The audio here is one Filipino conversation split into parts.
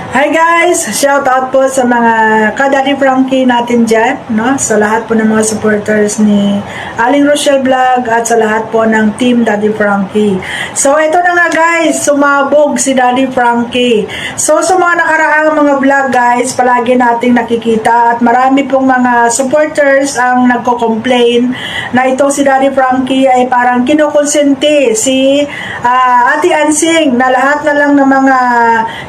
Hi guys! Shout out po sa mga ka-Daddy Frankie natin dyan, no? Sa lahat po ng mga supporters ni Aling Rochelle Vlog at sa lahat po ng Team Daddy Frankie. So ito na nga guys, sumabog si Daddy Frankie. So sa mga nakaraang mga vlog guys, palagi nating nakikita at marami pong mga supporters ang nagko-complain na itong si Daddy Frankie ay parang kinukonsente si Ate Ansing na lahat na lang ng mga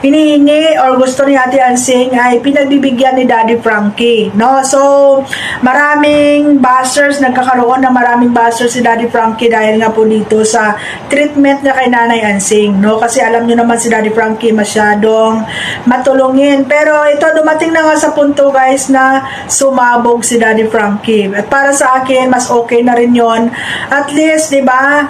hinihingi or gusto ni Ate Ansing ay pinagbibigyan ni Daddy Frankie, no? So, maraming bashers, nagkakaroon ng maraming bashers si Daddy Frankie dahil nga po dito sa treatment niya kay Nanay Ansing, no? Kasi alam niyo naman si Daddy Frankie masyadong matulungin. Pero ito, dumating na nga sa punto guys na sumabog si Daddy Frankie. At para sa akin, mas okay na rin yon. At least, di ba,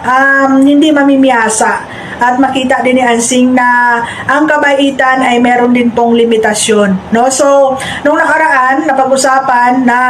hindi mamimiyasa. At makita din ni Ansing na ang kabaitan ay meron din pong limitasyon, no? So, nung nakaraan, napag-usapan na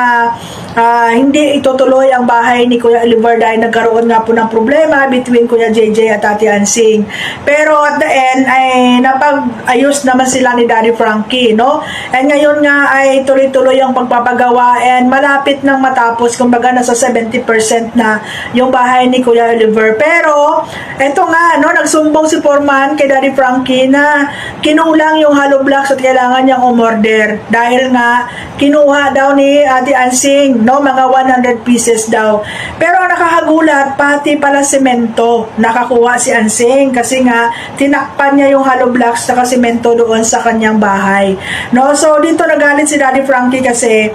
hindi itutuloy ang bahay ni Kuya Oliver dahil nagkaroon nga po ng problema between Kuya JJ at Ate Ansing. Pero at the end, ay napag-ayos naman sila ni Daddy Frankie, no? And ngayon nga ay tuloy-tuloy ang pagpapagawa and malapit nang matapos, kumbaga nasa 70% na yung bahay ni Kuya Oliver. Pero, eto nga, no, nagsumbong si Foreman kay Daddy Frankie na kinulang yung hollow blocks at kailangan niyang umorder dahil nga kinuha daw ni Ate Ansing, no, mga 100 pieces daw. Pero nakakagulat, pati pala semento nakakuha si Ansing kasi nga tinakpan niya yung hollow blocks sa semento doon sa kanyang bahay, no? So dito nagalit si Daddy Frankie kasi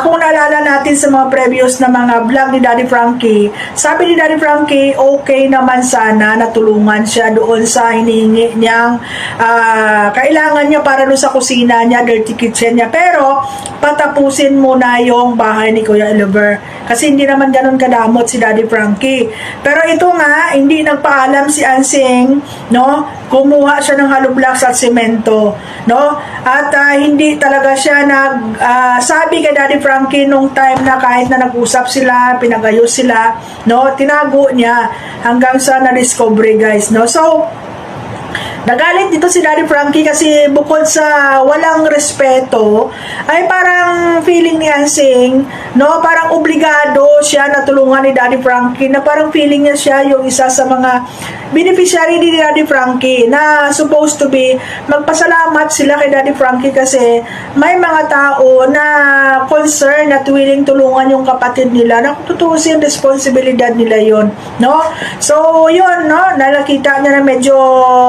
kung naalala natin sa mga previous na mga vlog ni Daddy Frankie, sabi ni Daddy Frankie okay naman sana natulungan siya doon sa hinihingi niyang kailangan niya para doon sa kusina niya, dirty kitchen niya, pero patapusin muna yung bahay ni Kuya Oliver kasi hindi naman ganun kadamot si Daddy Frankie. Pero ito nga, hindi nagpaalam si Ansing, no? Kumuha siya ng hollow blocks at semento, no? At hindi talaga siya sabi kay Daddy Frankie nung time na kahit na nag-usap sila, pinagayos sila, no? Tinago niya hanggang sa na-discovery guys, no? So, nagalit dito si Daddy Frankie kasi bukod sa walang respeto, ay parang feeling ni Ansing, no, parang obligado siya na tulungan ni Daddy Frankie, na parang feeling niya siya yung isa sa mga beneficiary ni Daddy Frankie na supposed to be magpasalamat sila kay Daddy Frankie kasi may mga tao na concern at willing tulungan yung kapatid nila na tutusin responsibilidad nila yon, no? So, yun, no, nakita niya na medyo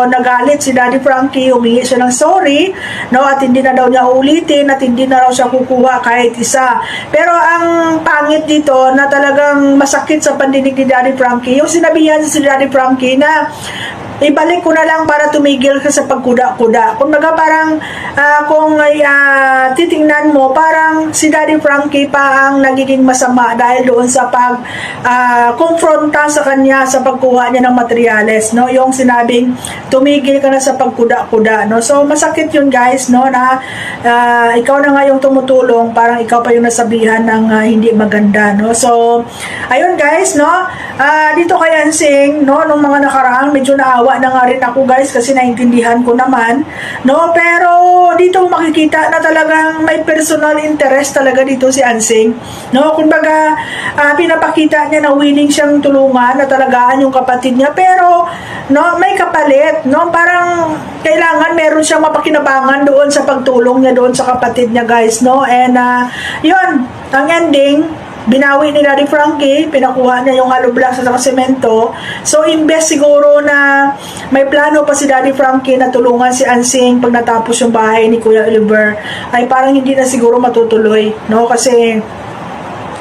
nagalit si Daddy Frankie, humingi siya ng sorry, no, at hindi na daw niya uulitin at hindi na raw siya kukuha kahit isa. Pero ang pangit dito na talagang masakit sa pandinig ni Daddy Frankie, yung sinabihan si Daddy Frankie na ibalik ko na lang para tumigil ka sa pagkuda-kuda. Kumbaga parang kung titingnan mo, parang si Daddy Frankie pa ang nagiging masama dahil doon sa pag-confronta sa kanya sa pagkuha niya ng materyales, no? Yung sinabing tumigil ka na sa pagkuda-kuda, no? So masakit yun guys, no, na ikaw na nga yung tumutulong, parang ikaw pa yung nasabihan ng hindi maganda, no? So ayun guys, no, dito kay Ansing, no, nung mga nakaraan medyo naawa na nga rin ako guys kasi naintindihan ko naman, no, pero dito makikita na talagang may personal interest talaga dito si Ansing, no? Kumbaga pinapakita niya na willing siyang tulungan na talagaan yung kapatid niya, pero no, may kapalit, no, parang kailangan meron siyang mapakinabangan doon sa pagtulong niya doon sa kapatid niya guys, no? And yun, ang ending, binawi ni Daddy Frankie, pinakuha niya yung hollow blocks sa semento. So, imbes siguro na may plano pa si Daddy Frankie na tulungan si Ansing pag natapos yung bahay ni Kuya Oliver, ay parang hindi na siguro matutuloy, no? Kasi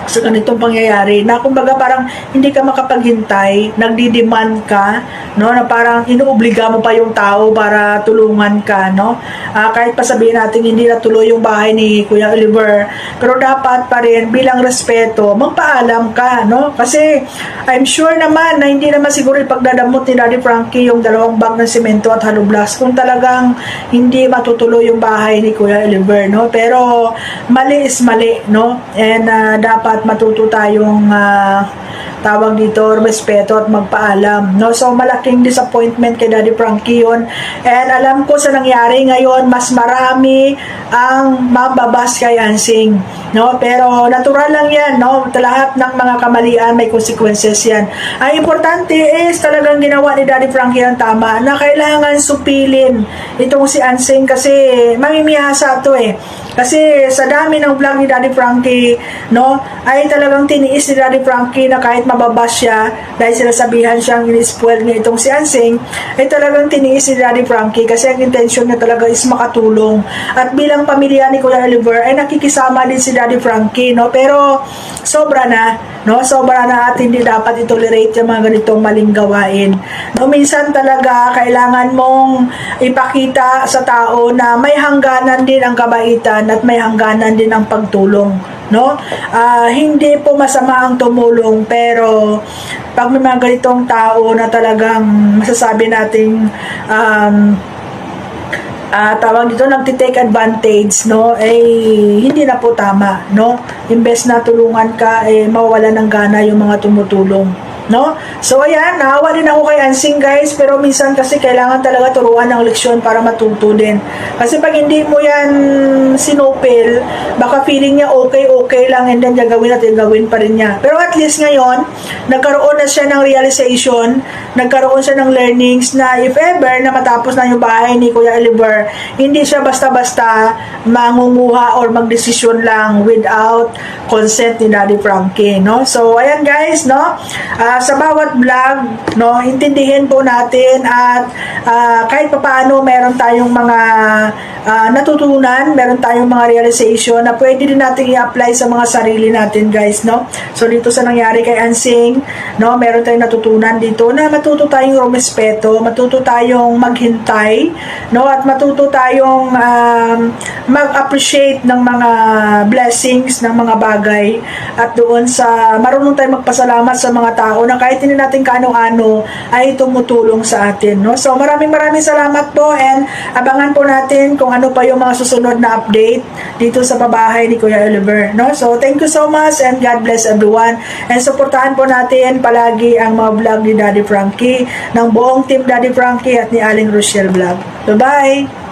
sa ganitong pangyayari na kumbaga parang hindi ka makapaghintay, nagdi-demand ka, no, na parang inuobliga mo pa yung tao para tulungan ka, no? Kahit pa sabihin natin hindi natuloy yung bahay ni Kuya Oliver, pero dapat pa rin bilang respeto magpaalam ka, no? Kasi I'm sure naman na hindi naman siguro ipagdadamot ni Daddy Frankie yung 2 bag ng semento at hollow blocks kung talagang hindi matutuloy yung bahay ni Kuya Oliver, no? Pero mali is mali, no? And dapat matuto tayong tawag dito, respeto at magpaalam, no? So malaking disappointment kay Daddy Frankie yun, and alam ko sa nangyari ngayon, mas marami ang mababas kay Ansing, no? Pero natural lang yan, no? Lahat ng mga kamalian may consequences yan. Ang importante is talagang ginawa ni Daddy Frankie ang tama, na kailangan supilin itong si Ansing kasi mamimihasa to eh. Kasi sa dami ng vlog ni Daddy Frankie, no, ay talagang tiniis ni Daddy Frankie na kahit mababas siya dahil sinasabihan siyang in-spoil niya itong si Ansing, ay talagang tiniis ni Daddy Frankie kasi ang intention niya talaga is makatulong. At bilang pamilya ni Kuya Oliver ay nakikisama din si Daddy Frankie, no, pero sobra na, no, sobra na at hindi dapat itolerate yung mga ganitong maling gawain. No, minsan talaga kailangan mong ipakita sa tao na may hangganan din ang kabaitan at may hangganan din ang pagtulong, no? Hindi po masama ang tumulong, pero pag may mga ganitong tao na talagang masasabi nating tawag dito, nagtitake advantage, no, hindi na po tama, no? Imbes na tulungan ka, mawawala ng gana yung mga tumutulong, no? So ayan, naawa din ako kay Ansing, guys, pero minsan kasi kailangan talaga turuan ng leksyon para matuto din. Kasi pag hindi mo yan sinupil, baka feeling niya okay lang, and then gagawin pa rin niya. Pero at least ngayon, nagkaroon na siya ng realization, nagkaroon siya ng learnings na if ever na matapos na yung bahay ni Kuya Oliver, hindi siya basta-basta mangunguha or magdesisyon lang without consent ni Daddy Frankie, no? So ayan, guys, no, sa bawat vlog, no, intindihin po natin at kahit papaano meron tayong mga natutunan, meron tayong mga realization na pwede din natin i-apply sa mga sarili natin, guys, no? So dito sa nangyari kay Ansing, no, meron tayong natutunan dito na matuto tayong rumespeto, matuto tayong maghintay, no, at matuto tayong mag-appreciate ng mga blessings, ng mga bagay, at doon sa marunong tayong magpasalamat sa mga tao na kahit hindi natin kaano-ano ay tumutulong sa atin, no? So maraming salamat po, and abangan po natin kung ano pa yung mga susunod na update dito sa pabahay ni Kuya Oliver, no? So thank you so much, and God bless everyone, and suportahan po natin palagi ang mga vlog ni Daddy Frankie, ng buong team Daddy Frankie at ni Aling Rochelle Vlog. Bye-bye!